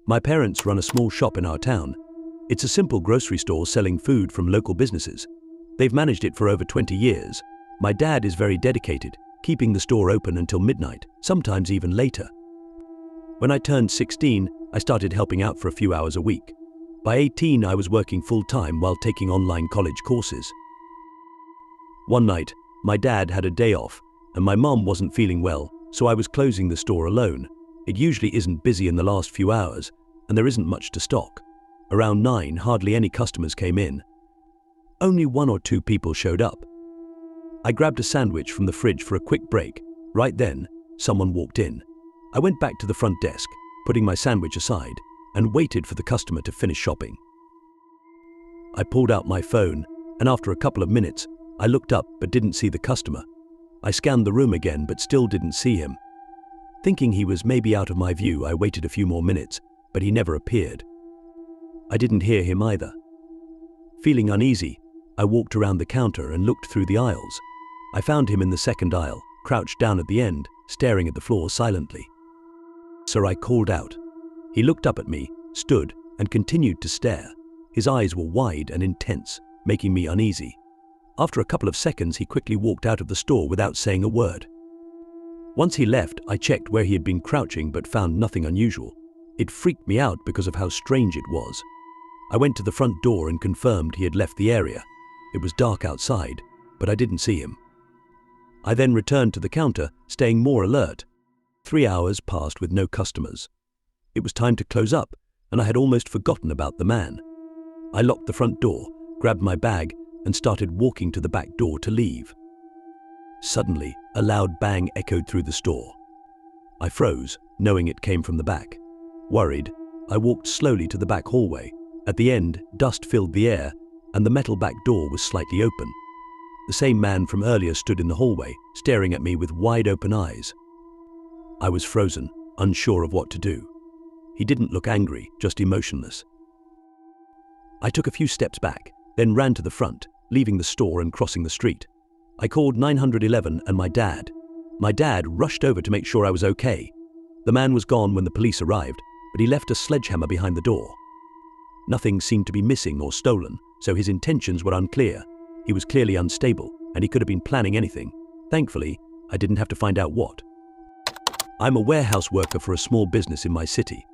My parents run a small shop in our town. It's a simple grocery store selling food from local businesses. They've managed it for over 20 years. My dad is very dedicated, keeping the store open until midnight, sometimes even later. When I turned 16, I started helping out for a few hours a week. By 18, I was working full-time while taking online college courses. One night, my dad had a day off, and my mom wasn't feeling well, so I was closing the store alone. It usually isn't busy in the last few hours, and there isn't much to stock. Around 9, hardly any customers came in. Only 1 or 2 people showed up. I grabbed a sandwich from the fridge for a quick break. Right then, someone walked in. I went back to the front desk, putting my sandwich aside, and waited for the customer to finish shopping. I pulled out my phone, and after a couple of minutes, I looked up but didn't see the customer. I scanned the room again but still didn't see him. Thinking he was maybe out of my view, I waited a few more minutes, but he never appeared. I didn't hear him either. Feeling uneasy, I walked around the counter and looked through the aisles. I found him in the second aisle, crouched down at the end, staring at the floor silently. So I called out. He looked up at me, stood, and continued to stare. His eyes were wide and intense, making me uneasy. After a couple of seconds, he quickly walked out of the store without saying a word. Once he left, I checked where he had been crouching but found nothing unusual. It freaked me out because of how strange it was. I went to the front door and confirmed he had left the area. It was dark outside, but I didn't see him. I then returned to the counter, staying more alert. 3 hours passed with no customers. It was time to close up, and I had almost forgotten about the man. I locked the front door, grabbed my bag, and started walking to the back door to leave. Suddenly, a loud bang echoed through the store. I froze, knowing it came from the back. Worried, I walked slowly to the back hallway. At the end, dust filled the air, and the metal back door was slightly open. The same man from earlier stood in the hallway, staring at me with wide-open eyes. I was frozen, unsure of what to do. He didn't look angry, just emotionless. I took a few steps back, then ran to the front, leaving the store and crossing the street. I called 911 and my dad. My dad rushed over to make sure I was okay. The man was gone when the police arrived, but he left a sledgehammer behind the door. Nothing seemed to be missing or stolen, so his intentions were unclear. He was clearly unstable, and he could have been planning anything. Thankfully, I didn't have to find out what. I'm a warehouse worker for a small business in my city.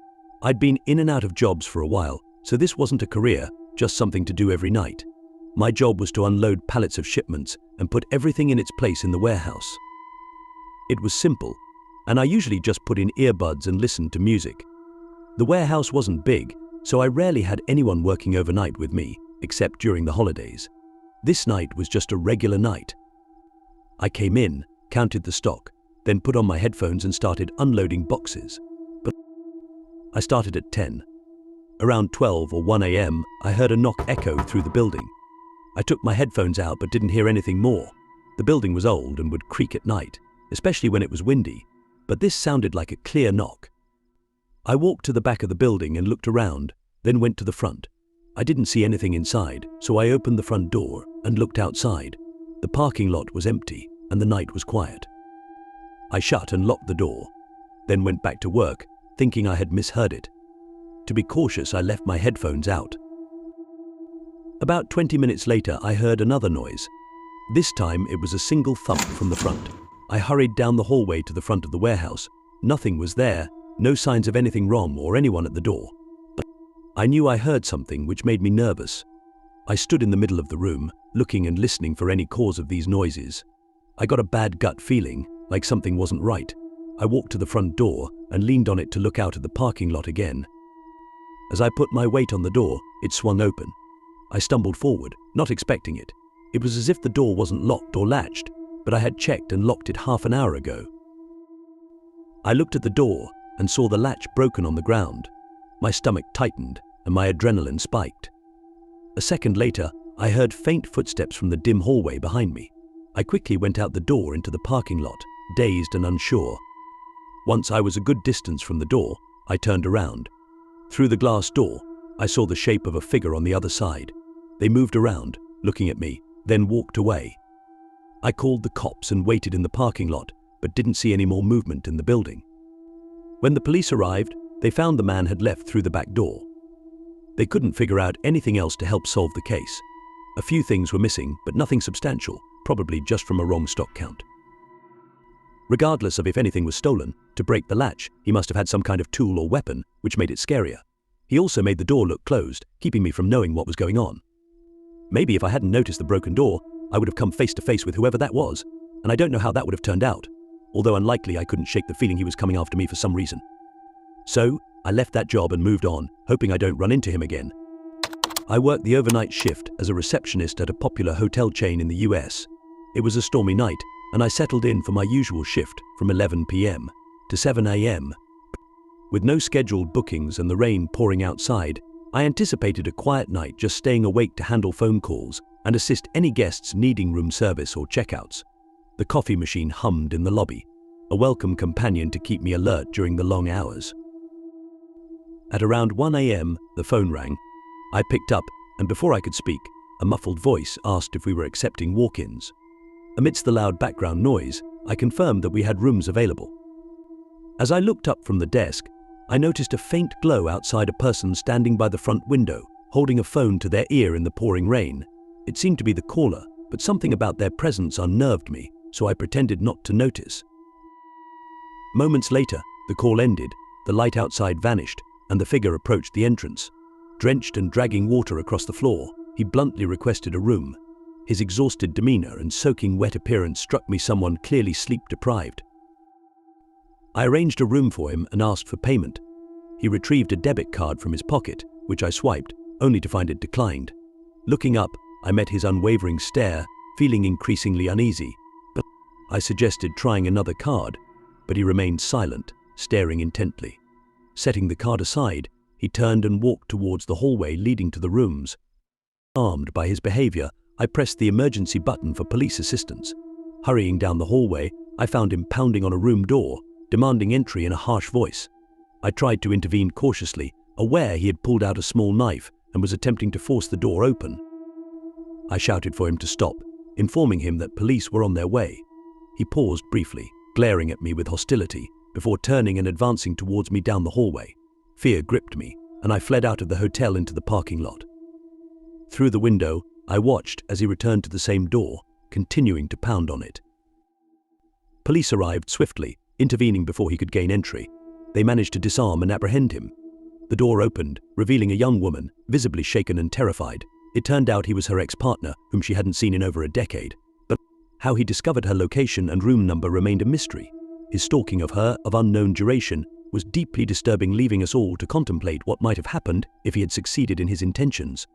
I'd been in and out of jobs for a while, so this wasn't a career, just something to do every night. My job was to unload pallets of shipments and put everything in its place in the warehouse. It was simple, and I usually just put in earbuds and listened to music. The warehouse wasn't big, so I rarely had anyone working overnight with me, except during the holidays. This night was just a regular night. I came in, counted the stock, then put on my headphones and started unloading boxes. But I started at 10. Around 12 or 1 a.m., I heard a knock echo through the building. I took my headphones out but didn't hear anything more. The building was old and would creak at night, especially when it was windy, but this sounded like a clear knock. I walked to the back of the building and looked around, then went to the front. I didn't see anything inside, so I opened the front door and looked outside. The parking lot was empty and the night was quiet. I shut and locked the door, then went back to work, thinking I had misheard it. To be cautious, I left my headphones out. About 20 minutes later, I heard another noise. This time, it was a single thump from the front. I hurried down the hallway to the front of the warehouse. Nothing was there, no signs of anything wrong or anyone at the door. But I knew I heard something which made me nervous. I stood in the middle of the room, looking and listening for any cause of these noises. I got a bad gut feeling, like something wasn't right. I walked to the front door and leaned on it to look out at the parking lot again. As I put my weight on the door, it swung open. I stumbled forward, not expecting it. It was as if the door wasn't locked or latched, but I had checked and locked it half an hour ago. I looked at the door and saw the latch broken on the ground. My stomach tightened and my adrenaline spiked. A second later, I heard faint footsteps from the dim hallway behind me. I quickly went out the door into the parking lot, dazed and unsure. Once I was a good distance from the door, I turned around. Through the glass door, I saw the shape of a figure on the other side. They moved around, looking at me, then walked away. I called the cops and waited in the parking lot, but didn't see any more movement in the building. When the police arrived, They found the man had left through the back door. They couldn't figure out anything else to help solve the case. A few things were missing, but nothing substantial, probably just from a wrong stock count. Regardless of if anything was stolen, to break the latch, he must have had some kind of tool or weapon, which made it scarier. He also made the door look closed, keeping me from knowing what was going on. Maybe if I hadn't noticed the broken door, I would have come face to face with whoever that was, and I don't know how that would have turned out, although unlikely I couldn't shake the feeling he was coming after me for some reason. So, I left that job and moved on, hoping I don't run into him again. I worked the overnight shift as a receptionist at a popular hotel chain in the US. It was a stormy night, and I settled in for my usual shift from 11 p.m. to 7 a.m. With no scheduled bookings and the rain pouring outside, I anticipated a quiet night, just staying awake to handle phone calls and assist any guests needing room service or checkouts. The coffee machine hummed in the lobby, a welcome companion to keep me alert during the long hours. At around 1 a.m., the phone rang. I picked up, and before I could speak, a muffled voice asked if we were accepting walk-ins. Amidst the loud background noise, I confirmed that we had rooms available. As I looked up from the desk, I noticed a faint glow outside a person standing by the front window, holding a phone to their ear in the pouring rain. It seemed to be the caller, but something about their presence unnerved me, so I pretended not to notice. Moments later, the call ended, the light outside vanished, and the figure approached the entrance. Drenched and dragging water across the floor, he bluntly requested a room. His exhausted demeanor and soaking wet appearance struck me someone clearly sleep-deprived. I arranged a room for him and asked for payment. He retrieved a debit card from his pocket, which I swiped, only to find it declined. Looking up, I met his unwavering stare, feeling increasingly uneasy. But I suggested trying another card, but he remained silent, staring intently. Setting the card aside, he turned and walked towards the hallway leading to the rooms. Alarmed by his behavior, I pressed the emergency button for police assistance. Hurrying down the hallway, I found him pounding on a room door, demanding entry in a harsh voice. I tried to intervene cautiously, aware he had pulled out a small knife and was attempting to force the door open. I shouted for him to stop, informing him that police were on their way. He paused briefly, glaring at me with hostility, before turning and advancing towards me down the hallway. Fear gripped me, and I fled out of the hotel into the parking lot. Through the window, I watched as he returned to the same door, continuing to pound on it. Police arrived swiftly, intervening before he could gain entry. They managed to disarm and apprehend him. The door opened, revealing a young woman, visibly shaken and terrified. It turned out he was her ex-partner, whom she hadn't seen in over a decade. But how he discovered her location and room number remained a mystery. His stalking of her, of unknown duration, was deeply disturbing, leaving us all to contemplate what might have happened if he had succeeded in his intentions.